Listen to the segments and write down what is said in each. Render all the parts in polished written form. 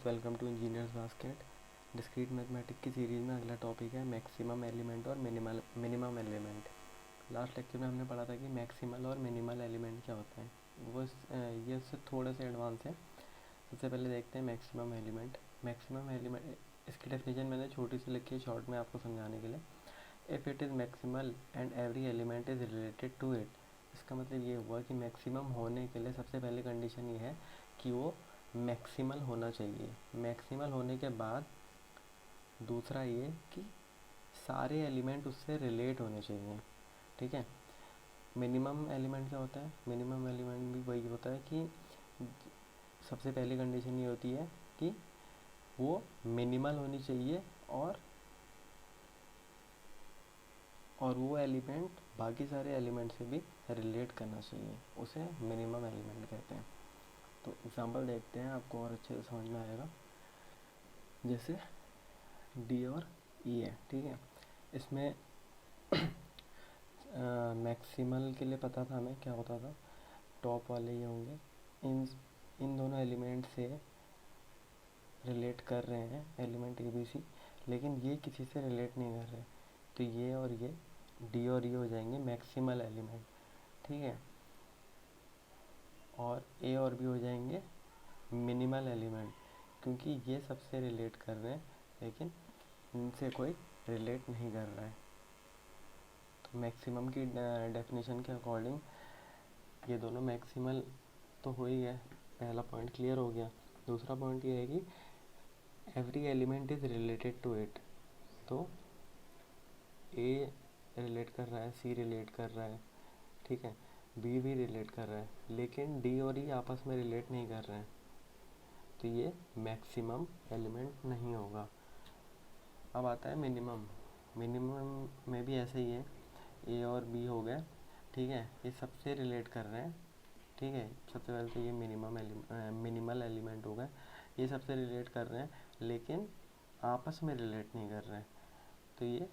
Welcome to engineers basket. Discrete mathematics की series में अगला टॉपिक है मैक्सिमम एलिमेंट और मिनिमम एलिमेंट। लास्ट लेक्चर में हमने पढ़ा था कि मैक्सिमल और मिनिमल एलिमेंट क्या होता है। ये उससे थोड़े से एडवांस है। सबसे पहले देखते हैं मैक्सिमम एलिमेंट। मैक्सिमम एलिमेंट, इसकी डेफिनेशन मैंने छोटी सी लिखी है शॉर्ट में आपको समझाने के लिए। If it is maximal and every element is related to it. इसका मतलब ये हुआ कि मैक्सिमम होने के लिए सबसे पहले कंडीशन ये है कि वो मैक्सिमल होना चाहिए। मैक्सिमल होने के बाद दूसरा ये कि सारे एलिमेंट उससे रिलेट होने चाहिए। ठीक है। मिनिमम एलिमेंट क्या होता है? मिनिमम एलिमेंट भी वही होता है कि सबसे पहली कंडीशन ये होती है कि वो मिनिमल होनी चाहिए और वो एलिमेंट बाकी सारे एलिमेंट से भी रिलेट करना चाहिए, उसे मिनिमम एलिमेंट कहते हैं। तो एग्जांपल देखते हैं, आपको और अच्छे से समझ में आएगा। जैसे डी और ई है, ठीक है। इसमें मैक्सिमल के लिए पता था हमें क्या होता था, टॉप वाले ये होंगे, इन दोनों एलिमेंट से रिलेट कर रहे हैं एलिमेंट ए बी सी, लेकिन ये किसी से रिलेट नहीं कर रहे, तो ये और ये डी और ई हो जाएंगे मैक्सिमल एलिमेंट। ठीक है। और ए और बी हो जाएंगे मिनिमल एलिमेंट, क्योंकि ये सबसे रिलेट कर रहे हैं लेकिन इनसे कोई रिलेट नहीं कर रहा है। तो मैक्सिमम की डेफिनेशन के अकॉर्डिंग ये दोनों मैक्सिमल तो हो ही है, पहला पॉइंट क्लियर हो गया। दूसरा पॉइंट ये है कि every element is related to it. तो ए रिलेट कर रहा है, सी रिलेट कर रहा है, ठीक है, बी भी रिलेट कर रहा है, लेकिन डी और ई आपस में रिलेट नहीं कर रहे हैं, तो ये मैक्सिमम एलिमेंट नहीं होगा। अब आता है मिनिमम। मिनिमम में भी ऐसे ही है, ए और बी हो गए, ठीक है, ये सबसे रिलेट कर रहे हैं। ठीक है, सबसे पहले तो ये मिनिमल एलिमेंट हो गए, ये सबसे रिलेट कर रहे हैं लेकिन आपस में रिलेट नहीं कर रहे हैं, तो ये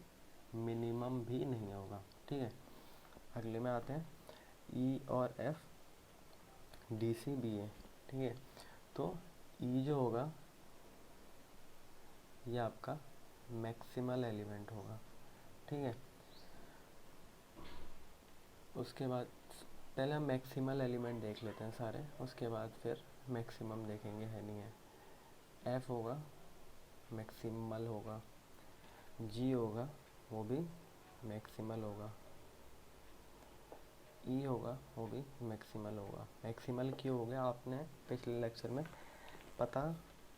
मिनिमम भी नहीं होगा। ठीक है। अगले में आते हैं ई और एफ, डी सी बी है, ठीक है। तो ई जो होगा ये आपका मैक्सिमल एलिमेंट होगा। ठीक है। उसके बाद पहले हम मैक्सिमल एलिमेंट देख लेते हैं सारे, उसके बाद फिर मैक्सिमम देखेंगे, है नहीं है। एफ होगा मैक्सिमल होगा, जी होगा वो भी मैक्सिमल होगा, ई होगा वो भी मैक्सिमल होगा। मैक्सिमल क्यों हो गया आपने पिछले लेक्चर में पता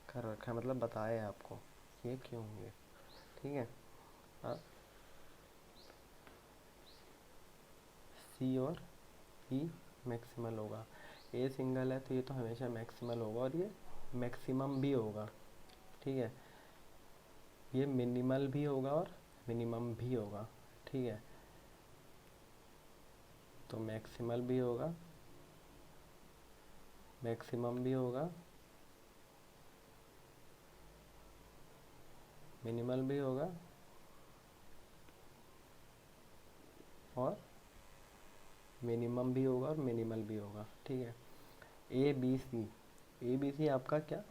कर रखा है, मतलब बताया है आपको ये क्यों होंगे। ठीक है। अब सी और ई मैक्सिमल होगा। ए सिंगल है तो ये तो हमेशा मैक्सिमल होगा और ये मैक्सिमम भी होगा। ठीक है। ये मिनिमल भी होगा और मिनिमम भी होगा। ठीक है। तो मैक्सिमल भी होगा, मैक्सिमम भी होगा, मिनिमल भी होगा और मिनिमम भी होगा और मिनिमल भी होगा। ठीक है। ए बी सी आपका क्या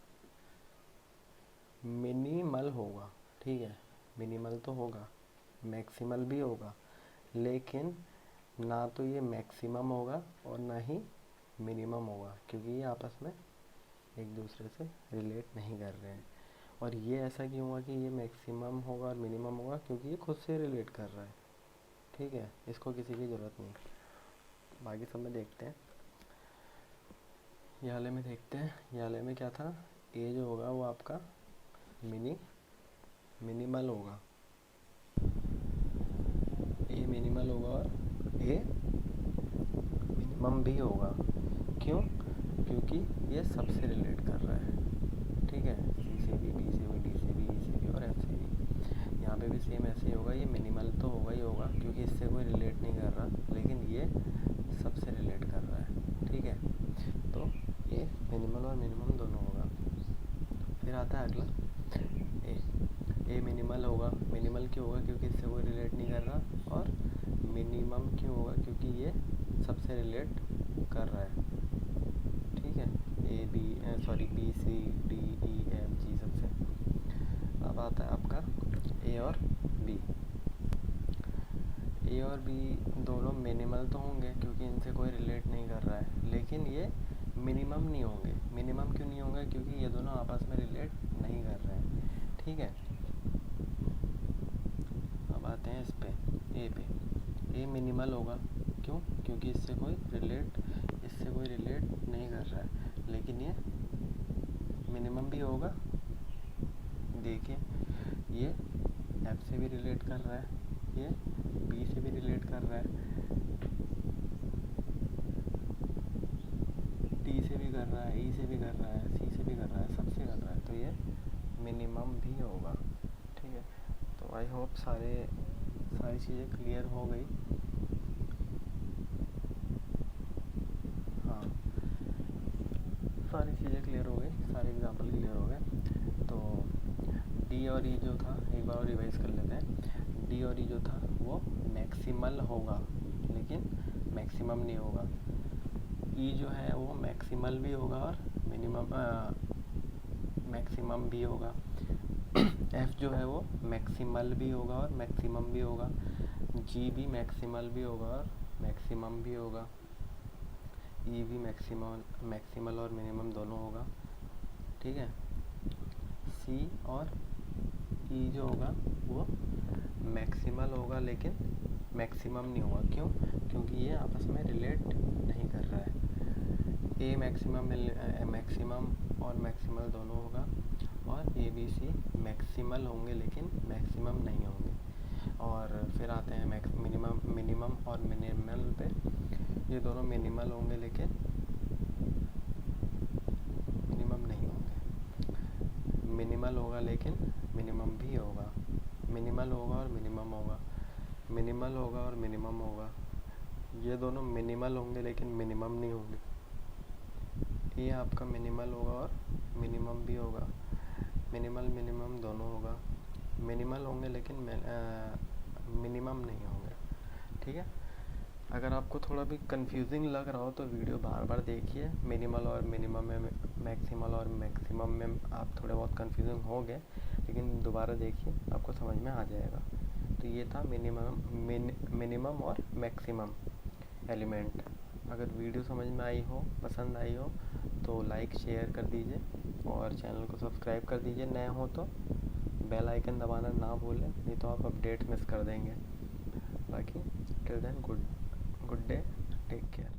मिनिमल होगा। ठीक है, मिनिमल तो होगा, मैक्सिमल भी होगा, लेकिन ना तो ये मैक्सिमम होगा और ना ही मिनिमम होगा, क्योंकि ये आपस में एक दूसरे से रिलेट नहीं कर रहे हैं। और ये ऐसा क्यों हुआ कि ये मैक्सिमम होगा और मिनिमम होगा? क्योंकि ये खुद से रिलेट कर रहा है। ठीक है, इसको किसी की ज़रूरत नहीं। बाकी सब में देखते हैं। ये वाले में देखते हैं, ये वाले में क्या था, ए जो होगा वो आपका मिनिमल होगा, ए मिनिमल होगा और ए मिनिमम भी होगा। क्यों? क्योंकि ये सबसे रिलेट कर रहा है। ठीक है, सी से भी, बी से भी, डी से भी, ई से भी और एफ से भी। यहाँ पे भी सेम ऐसे ही होगा, ये मिनिमल तो होगा ही होगा क्योंकि इससे कोई रिलेट नहीं कर रहा, लेकिन ये सबसे रिलेट कर रहा है। ठीक है, तो ये मिनिमल और मिनिमम दोनों होगा। फिर आता है अगला ए मिनिमल होगा। मिनिमल क्यों होगा? क्योंकि इससे कोई रिलेट नहीं कर रहा। और मिनिमम क्यों होगा? क्योंकि ये सबसे रिलेट कर रहा है। ठीक है, A B sorry B C D E F G सबसे। अब आता है आपका ए और बी। ए और बी दोनों मिनिमल तो होंगे क्योंकि इनसे कोई रिलेट नहीं कर रहा है, लेकिन ये मिनिमम नहीं होंगे। मिनिमम क्यों नहीं होंगे? क्योंकि ये दोनों आपस में रिलेट नहीं कर रहे हैं, ठीक है। अब आते हैं इस पे, ए पे। ए मिनिमल होगा, क्यों? क्योंकि इससे कोई रिलेट नहीं कर रहा है, लेकिन ये मिनिमम भी होगा। देखिए ये एफ से भी रिलेट कर रहा है, ये बी से भी रिलेट कर रहा है, डी से भी कर रहा है, ई से भी कर रहा है, सी से भी कर रहा है, सबसे कर रहा है, तो ये मिनिमम भी होगा, ठीक है। तो आई होप सारी चीज़ें क्लियर हो गई। हाँ, सारी चीज़ें क्लियर हो गई, सारे एग्जाम्पल क्लियर हो गए। तो डी और ई जो था, एक बार और रिवाइज कर लेते हैं। डी और ई जो था वो मैक्सिमल होगा, लेकिन मैक्सिमम नहीं होगा। ई जो है वो मैक्सिमल भी होगा और मैक्सिमम भी होगा। एफ जो है वो मैक्सिमल भी होगा और मैक्सिमम भी होगा। जी भी मैक्सिमल भी होगा और मैक्सिमम भी होगा। ई भी मैक्सिमल और मिनिमम दोनों होगा, ठीक है। सी और ई जो होगा वो मैक्सिमल होगा लेकिन मैक्सिमम नहीं होगा, क्यों? क्योंकि ये आपस में रिलेट नहीं कर रहा है। ए मैक्सिमम और मैक्सिमल दोनों होगा, और ए बी सी मैक्सिमल होंगे लेकिन मैक्सिमम नहीं होंगे। और फिर आते हैं मिनिमम और मिनिमल पे। ये दोनों मिनिमल होंगे लेकिन मिनिमम नहीं होंगे। मिनिमल होगा लेकिन मिनिमम भी होगा। मिनिमल होगा और मिनिमम होगा, मिनिमल होगा और मिनिमम होगा। ये दोनों मिनिमल होंगे लेकिन मिनिमम नहीं होंगे। ये आपका मिनिमल होगा और मिनिमम भी होगा। मिनिमम दोनों होगा। मिनिमल होंगे लेकिन मिनिमम नहीं होंगे, ठीक है। अगर आपको थोड़ा भी कंफ्यूजिंग लग रहा हो तो वीडियो बार बार देखिए। मिनिमल और मिनिमम में, मैक्सिमल और मैक्सिमम में आप थोड़े बहुत कंफ्यूजिंग हो गए, लेकिन दोबारा देखिए आपको समझ में आ जाएगा। तो ये था मिनिमम और मैक्सिमम एलिमेंट। अगर वीडियो समझ में आई हो, पसंद आई हो, तो लाइक शेयर कर दीजिए और चैनल को सब्सक्राइब कर दीजिए। नए हो तो बेल आइकन दबाना ना भूलें, नहीं तो आप अपडेट मिस कर देंगे। बाकी till then good day, take care.